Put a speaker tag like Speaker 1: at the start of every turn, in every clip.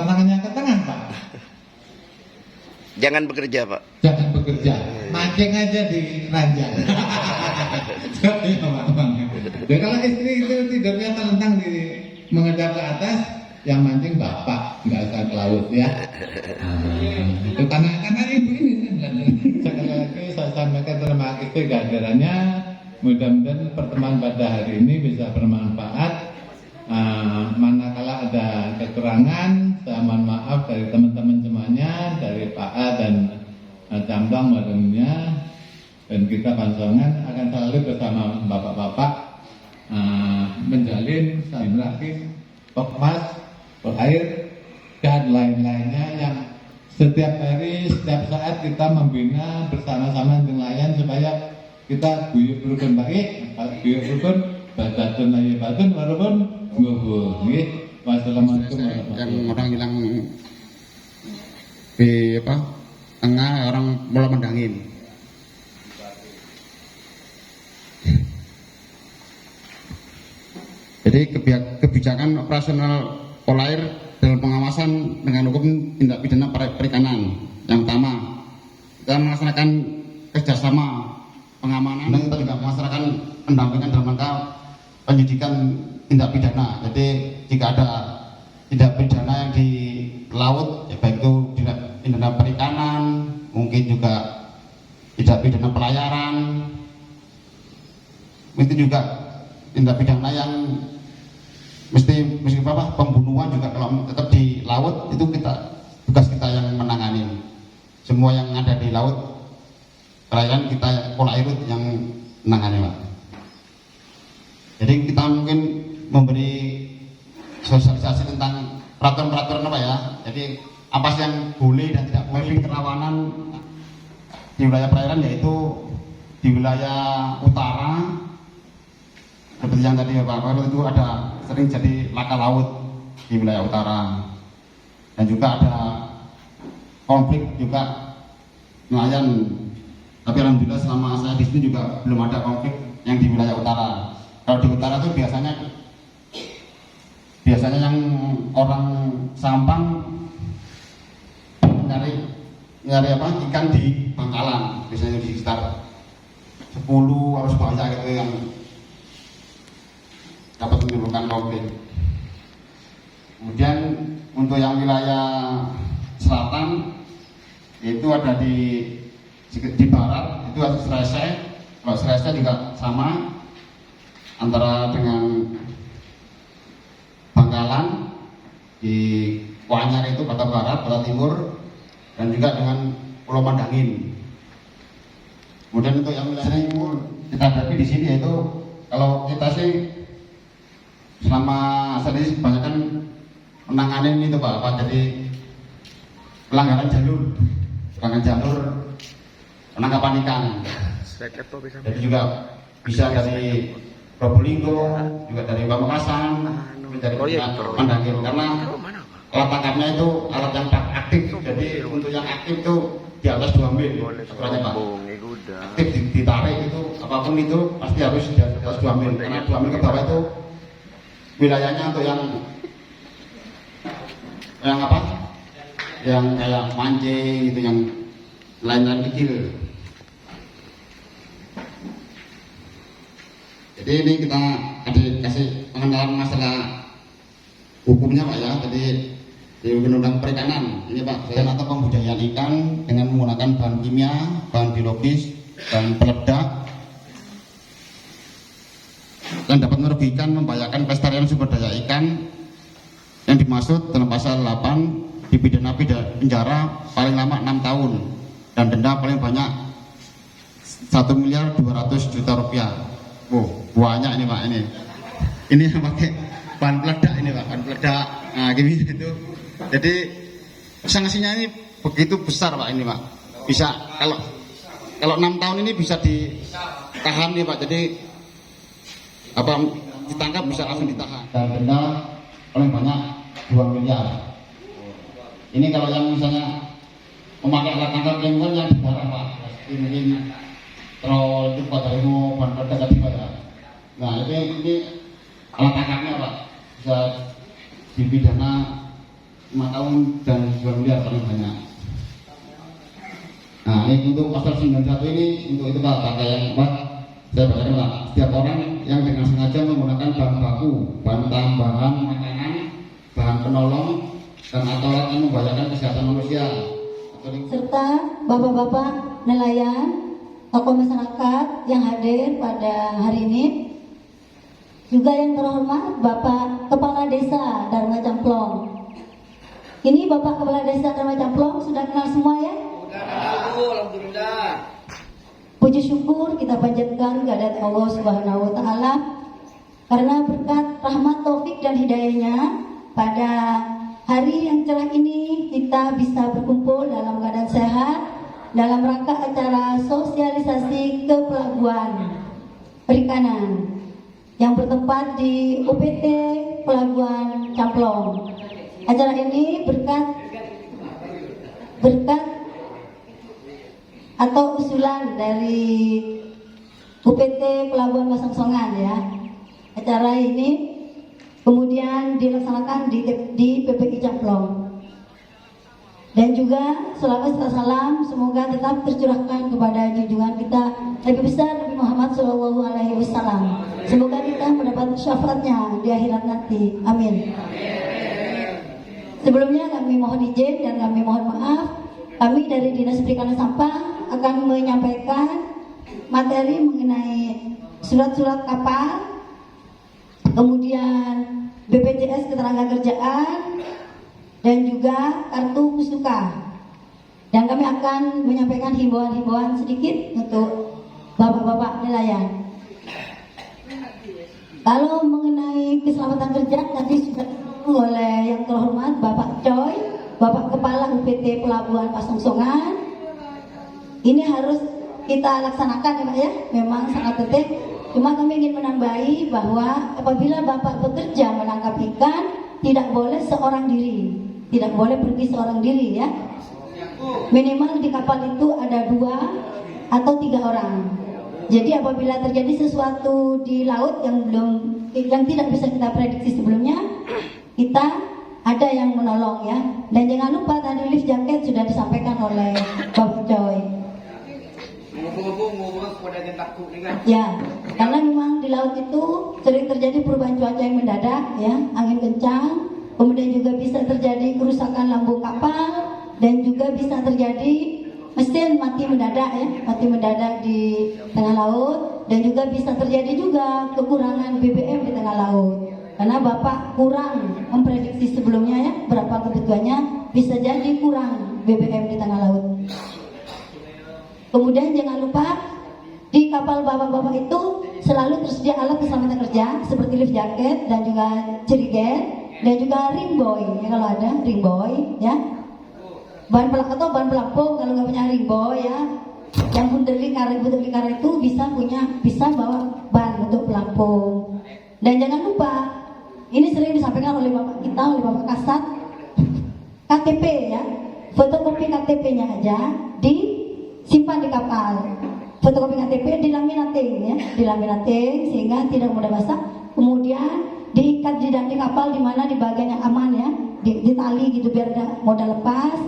Speaker 1: tangannya ke tengah, Pak.
Speaker 2: Jangan bekerja, Pak.
Speaker 1: Jangan bekerja, mancing aja di ranjang. Seperti abang-abangnya. Dan kalau istri itu tidurnya telentang di menghadap ke atas, yang mancing bapak, nggak usah ke laut ya. Itu karena ibu ini sekali lagi saya sampaikan terima kasih kehadirannya. Mudah-mudahan pertemuan pada hari ini bisa bermanfaat. Manakala ada kekurangan, saya mohon maaf dari teman-teman semuanya, dari Pak A dan Cambang warungnya, dan kita Pansongan akan selalu bersama bapak-bapak menjalin silaturahim, pokmas, air dan lain-lainnya yang setiap hari, setiap saat kita membina bersama-sama nelayan supaya kita guyub rukun baik, guyub rukun badatun layi batun walaupun gugur. Wassalamualaikum warahmatullahi wabarakatuh.
Speaker 3: Yang orang hilang di apa? Tengah orang mulai mendangin. Jadi kebijakan operasional Polair dalam pengawasan dengan hukum tindak pidana perikanan. Yang pertama, kita melaksanakan kerjasama pengamanan dan kita juga melaksanakan pendampingan dalam rangka penyidikan tindak pidana. Jadi jika ada tindak pidana yang di laut, ya baik itu tindak pidana perikanan, mungkin juga tindak pidana pelayaran, itu juga tindak pidana yang mesti apa, pembunuhan juga kalau tetap di laut itu tugas kita yang menangani. Semua yang ada di laut perairan kita Polairut yang menangani, Pak. Jadi kita mungkin memberi sosialisasi tentang peraturan-peraturan apa ya. Jadi apa sih yang boleh dan tidak boleh kerawanan di wilayah perairan, yaitu di wilayah utara seperti yang tadi Pak Karul itu ada sering jadi laka laut di wilayah utara, dan juga ada konflik juga nelayan. Tapi alhamdulillah selama saya di sini juga belum ada konflik yang di wilayah utara. Kalau di utara itu biasanya yang orang Sampang nyari apa, ikan di Bangkalan, biasanya di sekitar 10 harus banyak gitu yang dapat menimbulkan konflik. Kemudian untuk yang wilayah selatan itu ada di barat itu ada Serese. Kalau Serese juga sama antara dengan Bangkalan di Wanyar itu barat barat, barat timur, dan juga dengan Pulau Mandangin. Kemudian untuk yang wilayah timur kita hadapi di sini yaitu kalau kita sih selama saat ini kebanyakan menanganin itu Pak, apa jadi pelanggaran jalur penangkapan ikan. Jadi juga bisa dari Probolinggo, juga dari Pamekasan, dari Mandangin, karena alat tangkapnya itu alat yang aktif. Jadi untuk yang aktif itu di atas 2 mil ukurannya Pak. Aktif ditarik itu apapun itu pasti harus di atas 2 mil, karena 2 mil ke bawah itu wilayahnya untuk yang apa? Yang kayak mancing itu, yang lain-lain kecil. Jadi ini kita kasih pengenalan masalah hukumnya Pak ya. Jadi di Undang-Undang Perikanan ini Pak, atau pembudidayaan ikan dengan menggunakan bahan kimia, bahan biologis, dan peledak yang dapat merugikan, membahayakan kelestarian sumber daya ikan yang dimaksud dalam pasal 8 dipidana penjara paling lama 6 tahun dan denda paling banyak 1.200.000.000 rupiah. Banyak ini Pak, ini yang pakai bahan peledak ini Pak, bahan peledak. Nah gini itu. Jadi sanksinya ini begitu besar Pak ini Pak. Bisa kalau 6 tahun ini bisa ditahan nih Pak. Jadi apa, ditangkap bisa langsung ditahan. Dan denda paling banyak 2 miliar. Ini kalau yang misalnya memakai alat tangkap lingkungan yang di darat Pak, mungkin troll itu Pak dari bahan peledak tadi Pak ya. Nah ini alat tangkapnya Pak bisa dipidana 5 tahun dan 2 miliar paling banyak. Nah, ini untuk pasal 91 ini untuk itu Pak, pakai yang Pak saya bacakan Pak. Setiap orang yang dengan sengaja menggunakan bahan baku, bahan tambahan makanan, bahan penolong dan atau alat yang membahayakan kesehatan manusia
Speaker 2: serta bapak-bapak nelayan, tokoh masyarakat yang hadir pada hari ini, juga yang terhormat Bapak Kepala Desa Dharma Camplong. Ini Bapak Kepala Desa Dharma Camplong sudah kenal semua ya?
Speaker 4: Alhamdulillah.
Speaker 2: Puji syukur kita panjatkan kehadirat Allah Subhanahu wa taala karena berkat rahmat taufik dan hidayahnya pada hari yang cerah ini kita bisa berkumpul dalam keadaan sehat dalam rangka acara sosialisasi ke pelabuhan perikanan yang bertempat di UPT Pelabuhan Camplong. Acara ini berkat atau usulan dari UPT Pelabuhan Pasangsongan ya. Acara ini kemudian dilaksanakan di PPI Camplong. Dan juga selawat serta salam semoga tetap tercurahkan kepada junjungan kita Nabi besar Nabi Muhammad SAW. Semoga kita mendapat syafaatnya di akhirat nanti. Amin. Sebelumnya kami mohon izin dan kami mohon maaf. Kami dari Dinas Perikanan Sampang akan menyampaikan materi mengenai surat-surat kapal, kemudian BPJS Ketenagakerjaan, dan juga kartu Pusuka. Dan kami akan menyampaikan himbauan-himbauan sedikit untuk bapak-bapak nelayan. Kalau mengenai keselamatan kerja nanti sudah oleh yang terhormat Bapak Coy, Bapak Kepala UPT Pelabuhan Pasangsongan. Ini harus kita laksanakan ya Pak ya, memang sangat penting. Cuma kami ingin menambahi bahwa apabila Bapak bekerja menangkap ikan, tidak boleh seorang diri, tidak boleh pergi seorang diri ya. Minimal di kapal itu ada 2 atau 3 orang. Jadi apabila terjadi sesuatu di laut yang tidak bisa kita prediksi sebelumnya, kita ada yang menolong ya. Dan jangan lupa tadi life jacket sudah disampaikan oleh Bapak Coy. Ya, karena memang di laut itu sering terjadi perubahan cuaca yang mendadak ya, angin kencang, kemudian juga bisa terjadi kerusakan lambung kapal dan juga bisa terjadi mesin mati mendadak ya, mati mendadak di tengah laut, dan juga bisa terjadi juga kekurangan BBM di tengah laut. Karena Bapak kurang memprediksi sebelumnya ya, berapa kebutuhannya, bisa jadi kurang BBM di tengah laut. Kemudian jangan lupa di kapal bapak-bapak itu selalu tersedia alat keselamatan kerja seperti life jacket dan juga jerigen dan juga ring buoy ya, kalau ada ring buoy ya. Bahan pelak atau bahan pelampung kalau nggak punya ring buoy ya. Yang butuh lingkar itu bisa bawa ban untuk pelampung. Dan jangan lupa ini sering disampaikan oleh bapak kita, oleh Bapak Kasat, KTP ya, fotokopi KTP-nya aja disimpan di kapal. Fotokopi KTP dilaminating ya, dilaminating sehingga tidak mudah basah. Kemudian diikat di kapal di mana di bagian yang aman ya, di tali gitu biar tidak mudah lepas.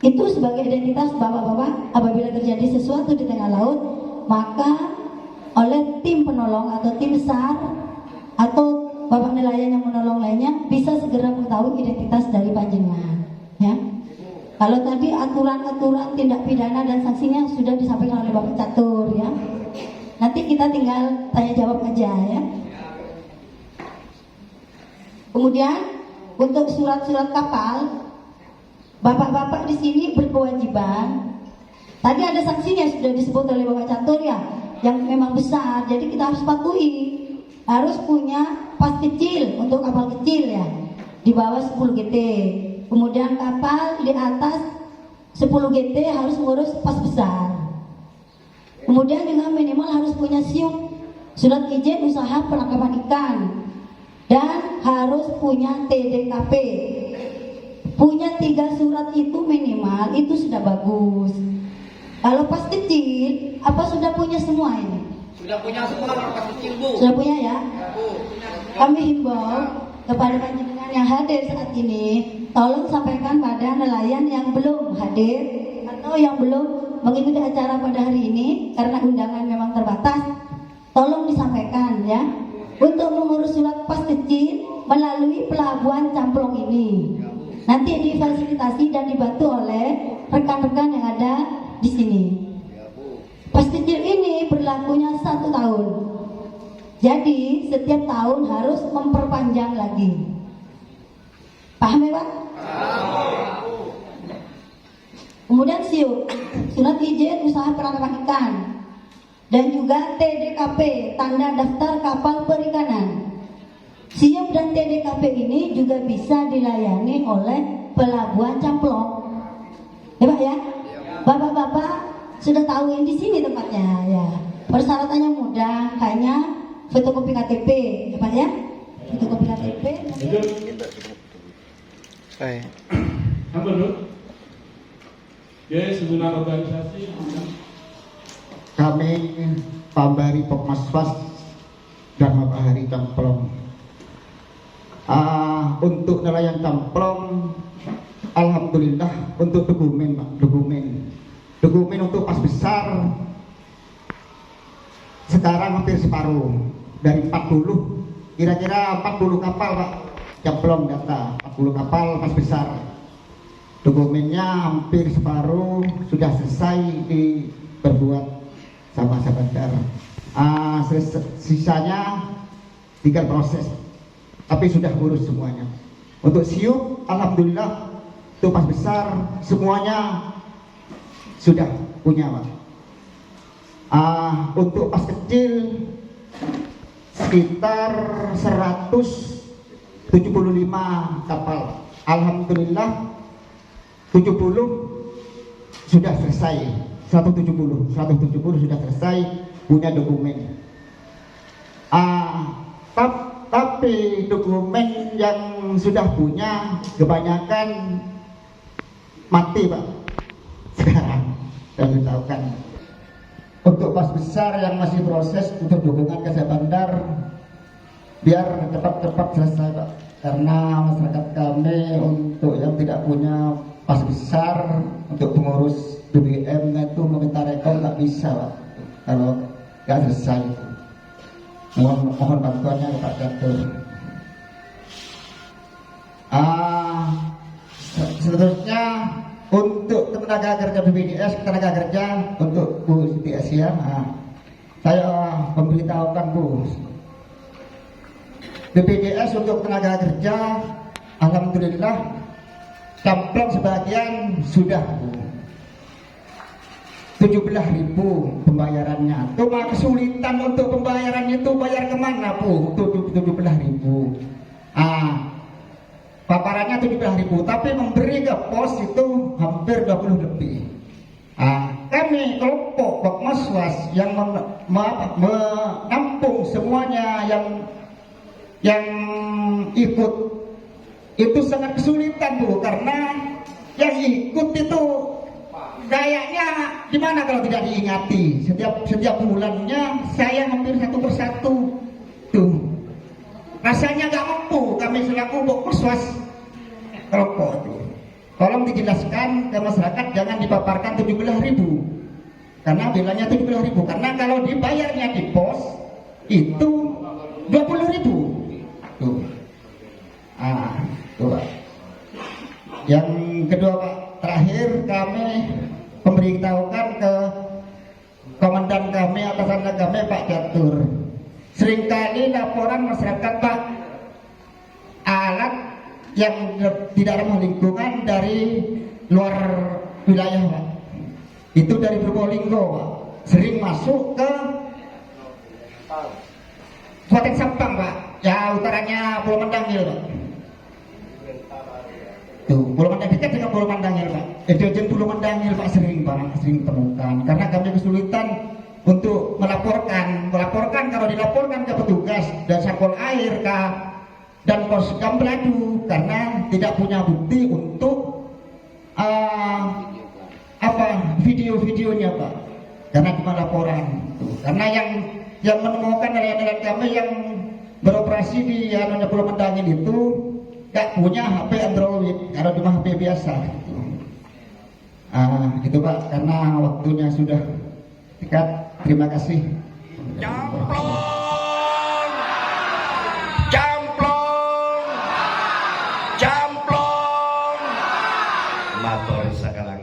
Speaker 2: Itu sebagai identitas bapak-bapak apabila terjadi sesuatu di tengah laut, maka oleh tim penolong atau tim SAR atau bapak nelayan yang menolong lainnya bisa segera mengetahui identitas dari panjenengan ya. Kalau tadi aturan-aturan tindak pidana dan sanksinya sudah disampaikan oleh Bapak Catur ya. Nanti kita tinggal tanya jawab aja ya. Kemudian untuk surat-surat kapal, bapak-bapak di sini berkewajiban. Tadi ada sanksinya sudah disebut oleh Bapak Catur ya, yang memang besar. Jadi kita harus patuhi. Harus punya pas kecil untuk kapal kecil ya, di bawah 10 GT. Kemudian kapal di atas 10 GT harus ngurus pas besar. Kemudian juga minimal harus punya SIUP, surat izin usaha penangkapan ikan, dan harus punya TDKP. Punya 3 surat itu minimal, itu sudah bagus. Kalau pas kecil, apa sudah punya semua ini?
Speaker 4: Sudah punya semua kalau pas kecil Bu.
Speaker 2: Sudah punya ya?
Speaker 4: Bu.
Speaker 2: Kami himbau kepada panjenengan yang hadir saat ini, tolong sampaikan pada nelayan yang belum hadir atau yang belum mengikuti acara pada hari ini karena undangan memang terbatas. Tolong disampaikan ya, untuk mengurus surat pas kecil melalui pelabuhan Camplong ini. Nanti difasilitasi dan dibantu oleh rekan-rekan yang ada di sini. Pas kecil ini berlakunya 1 tahun. Jadi setiap tahun harus memperpanjang lagi. Paham ya Pak? Kemudian SIUP, surat izin usaha penangkapan ikan, dan juga TDKP, tanda daftar kapal perikanan. SIUP dan TDKP ini juga bisa dilayani oleh pelabuhan Camplong. Ya Pak ya? Bapak-bapak sudah tahu yang di sini tempatnya ya. Persyaratannya mudah, hanya fotokopi KTP, ya Pak ya? Fotokopi KTP.
Speaker 5: Apa dulu? Ya, sebenarnya organisasi.
Speaker 3: Kami Pambari Pokmaswas dan Matahari Camplong. Untuk nelayan Camplong, alhamdulillah untuk dokumen Pak, dokumen untuk pas besar sekarang hampir separuh dari 40, kira-kira 40 kapal Pak. Camplong data 40 kapal pas besar, dokumennya hampir separuh sudah selesai diperbuat sama Sabandar. Sisanya tinggal proses, tapi sudah urus semuanya. Untuk SIUP, alhamdulillah itu pas besar semuanya sudah punya Pak. Untuk pas kecil sekitar 175 kapal. Alhamdulillah 70 sudah selesai. 170 sudah selesai punya dokumen. Tapi dokumen yang sudah punya kebanyakan mati Pak. Sekarang saya beritahukan. Untuk pas besar yang masih proses untuk dukungan ke Sabandar biar cepat-cepat selesai Pak, karena masyarakat kami untuk yang tidak punya pas besar untuk pengurus BBM itu meminta rekor nggak bisa Pak, kalau nggak selesai. Mohon bantuannya Pak Catur. Seterusnya untuk tenaga kerja BPJS, tenaga kerja untuk Bu Siti Asia, saya memberitahukan Bu, BPJS untuk tenaga kerja, alhamdulillah Camplong sebagian sudah Bu. 17.000 pembayarannya. Cuma kesulitan untuk pembayarannya itu bayar kemana Bu? Untuk 17.000. Paparannya 17.000, tapi memberi ke pos itu hampir 20 lebih. Kami kelompok Pokmaswas yang menampung semuanya yang ikut itu sangat kesulitan Bu, karena yang ikut itu kayaknya gimana kalau tidak diingati. Setiap bulannya saya hampir satu persatu tuh. Rasanya nggak mampu kami selaku Pokmaswas kelompok itu. Tolong dijelaskan ke masyarakat, jangan dipaparkan 17.000. Karena bilangnya 17.000, karena kalau dibayarnya di pos itu 20.000. Tuh. Tuh Pak. Yang kedua Pak, terakhir kami memberitahukan ke komandan kami, atasan kami Pak Catur. Seringkali laporan masyarakat Pak, alat yang tidak ramah lingkungan dari luar wilayah Pak, itu dari Probolinggo Pak, sering masuk ke Kabupaten Sampang Pak, ya utaranya Pulau Mandangil Pak. Tuh, Pulau Mandangil dekat dengan Pulau Mandangil Pak. Pulau Mandangil Pak sering temukan, karena kami kesulitan untuk melaporkan kalau dilaporkan ke petugas dan Satpol Air dan Pos Kampladu, karena tidak punya bukti untuk video-videonya Pak, karena cuma laporan. Karena yang menemukan nelayan-nelayan kami yang beroperasi di Pulau Mandangil itu
Speaker 6: gak punya HP Android, kalau cuma HP biasa. Itu Pak, karena waktunya sudah dekat. Terima kasih.
Speaker 7: Camplong, camplong, camplong. Matur sakala